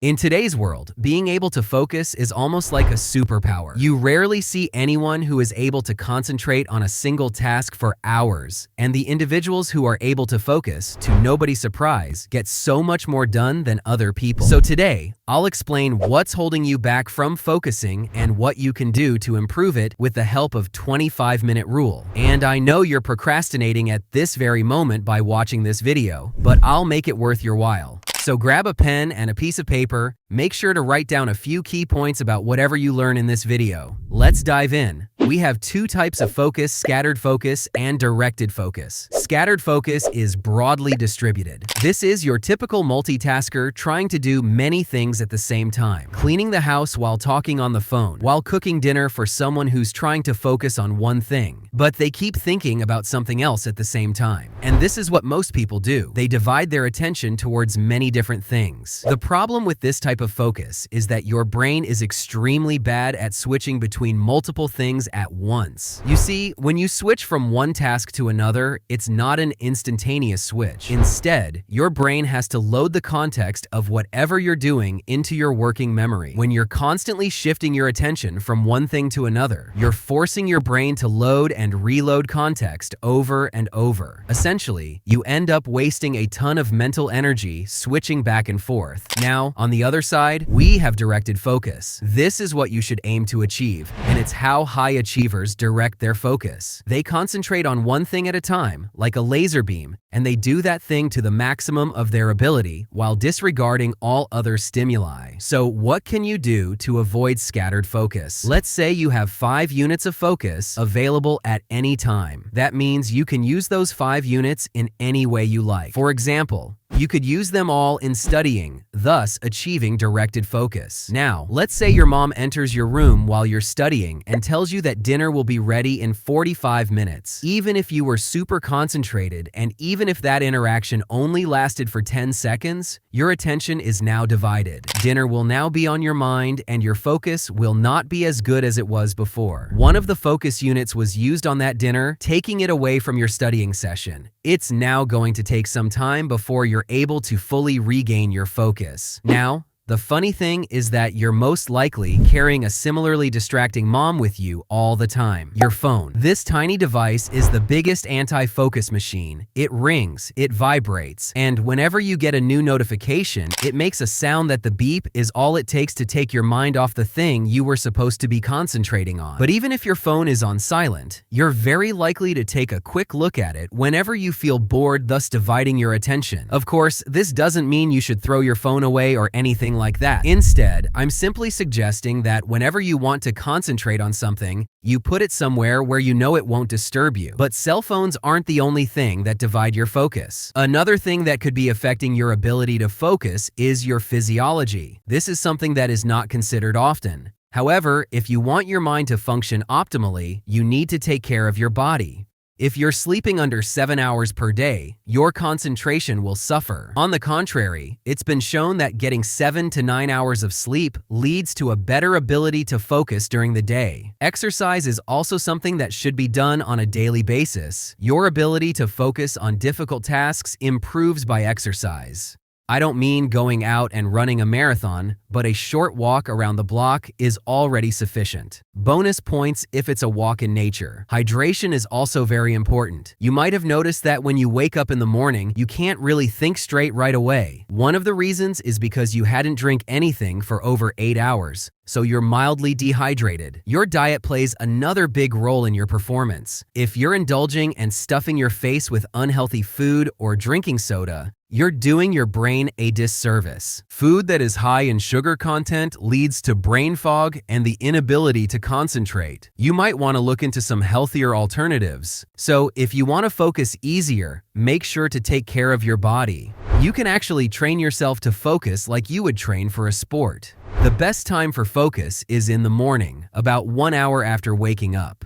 In today's world, being able to focus is almost like a superpower. You rarely see anyone who is able to concentrate on a single task for hours, and the individuals who are able to focus, to nobody's surprise, get so much more done than other people. So today, I'll explain what's holding you back from focusing and what you can do to improve it with the help of 25-minute rule. And I know you're procrastinating at this very moment by watching this video, but I'll make it worth your while. So grab a pen and a piece of paper, make sure to write down a few key points about whatever you learn in this video. Let's dive in. We have two types of focus: scattered focus and directed focus. Scattered focus is broadly distributed. This is your typical multitasker trying to do many things at the same time. Cleaning the house while talking on the phone, while cooking dinner for someone who's trying to focus on one thing, but they keep thinking about something else at the same time. And this is what most people do. They divide their attention towards many different things. The problem with this type of focus is that your brain is extremely bad at switching between multiple things at once. You see, when you switch from one task to another, it's not an instantaneous switch. Instead, your brain has to load the context of whatever you're doing into your working memory. When you're constantly shifting your attention from one thing to another, you're forcing your brain to load and reload context over and over. Essentially, you end up wasting a ton of mental energy switching back and forth. Now, on the other side, we have directed focus. This is what you should aim to achieve, and it's how high achievers direct their focus. They concentrate on one thing at a time, like a laser beam, and they do that thing to the maximum of their ability while disregarding all other stimuli. So what can you do to avoid scattered focus? Let's say you have 5 units of focus available at any time. That means you can use those 5 units in any way you like. For example, you could use them all in studying, thus achieving directed focus. Now, let's say your mom enters your room while you're studying and tells you that dinner will be ready in 45 minutes. Even if you were super concentrated, and even if that interaction only lasted for 10 seconds, your attention is now divided. Dinner will now be on your mind, and your focus will not be as good as it was before. One of the focus units was used on that dinner, taking it away from your studying session. It's now going to take some time before you're able to fully regain your focus. Now, the funny thing is that you're most likely carrying a similarly distracting mom with you all the time: your phone. This tiny device is the biggest anti-focus machine. It rings, it vibrates, and whenever you get a new notification, it makes a sound that the beep is all it takes to take your mind off the thing you were supposed to be concentrating on. But even if your phone is on silent, you're very likely to take a quick look at it whenever you feel bored, thus dividing your attention. Of course, this doesn't mean you should throw your phone away or anything like that. Instead, I'm simply suggesting that whenever you want to concentrate on something, you put it somewhere where you know it won't disturb you. But cell phones aren't the only thing that divide your focus. Another thing that could be affecting your ability to focus is your physiology. This is something that is not considered often. However, if you want your mind to function optimally, you need to take care of your body. If you're sleeping under 7 hours per day, your concentration will suffer. On the contrary, it's been shown that getting 7 to 9 hours of sleep leads to a better ability to focus during the day. Exercise is also something that should be done on a daily basis. Your ability to focus on difficult tasks improves by exercise. I don't mean going out and running a marathon, but a short walk around the block is already sufficient. Bonus points if it's a walk in nature. Hydration is also very important. You might have noticed that when you wake up in the morning, you can't really think straight right away. One of the reasons is because you hadn't drank anything for over 8 hours, so you're mildly dehydrated. Your diet plays another big role in your performance. If you're indulging and stuffing your face with unhealthy food or drinking soda, you're doing your brain a disservice. Food that is high in sugar content leads to brain fog and the inability to concentrate. You might want to look into some healthier alternatives. So, if you want to focus easier, make sure to take care of your body. You can actually train yourself to focus like you would train for a sport. The best time for focus is in the morning, about 1 hour after waking up.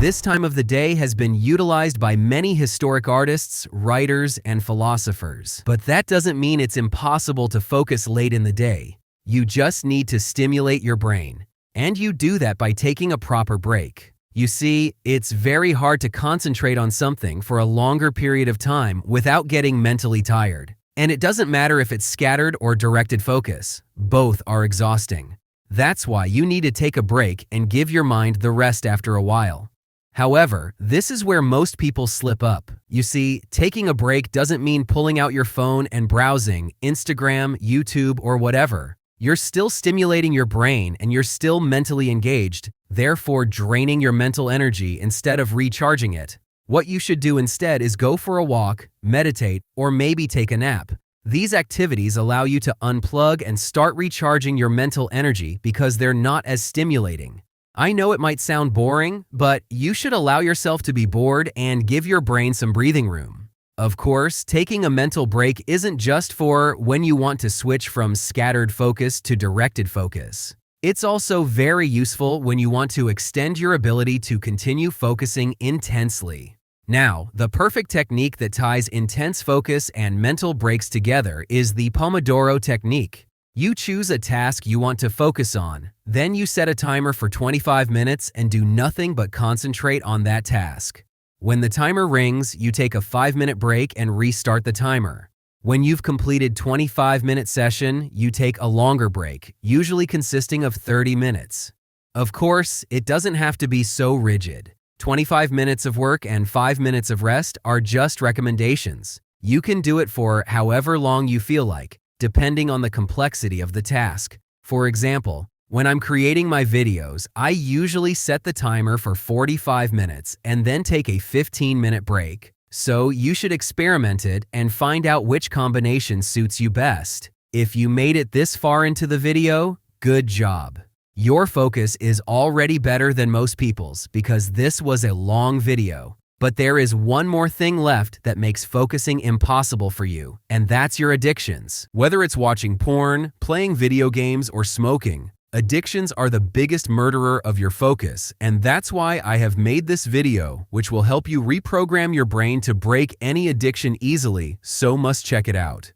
This time of the day has been utilized by many historic artists, writers, and philosophers. But that doesn't mean it's impossible to focus late in the day. You just need to stimulate your brain. And you do that by taking a proper break. You see, it's very hard to concentrate on something for a longer period of time without getting mentally tired. And it doesn't matter if it's scattered or directed focus, both are exhausting. That's why you need to take a break and give your mind the rest after a while. However, this is where most people slip up. You see, taking a break doesn't mean pulling out your phone and browsing Instagram, YouTube, or whatever. You're still stimulating your brain and you're still mentally engaged, therefore draining your mental energy instead of recharging it. What you should do instead is go for a walk, meditate, or maybe take a nap. These activities allow you to unplug and start recharging your mental energy because they're not as stimulating. I know it might sound boring, but you should allow yourself to be bored and give your brain some breathing room. Of course, taking a mental break isn't just for when you want to switch from scattered focus to directed focus. It's also very useful when you want to extend your ability to continue focusing intensely. Now, the perfect technique that ties intense focus and mental breaks together is the Pomodoro technique. You choose a task you want to focus on, then you set a timer for 25 minutes and do nothing but concentrate on that task. When the timer rings, you take a 5-minute break and restart the timer. When you've completed 25-minute session, you take a longer break, usually consisting of 30 minutes. Of course, it doesn't have to be so rigid. 25 minutes of work and 5 minutes of rest are just recommendations. You can do it for however long you feel like, depending on the complexity of the task. For example, when I'm creating my videos, I usually set the timer for 45 minutes and then take a 15-minute break. So you should experiment it and find out which combination suits you best. If you made it this far into the video, good job. Your focus is already better than most people's because this was a long video. But there is one more thing left that makes focusing impossible for you, and that's your addictions. Whether it's watching porn, playing video games, or smoking, addictions are the biggest murderer of your focus, and that's why I have made this video, which will help you reprogram your brain to break any addiction easily, so must check it out.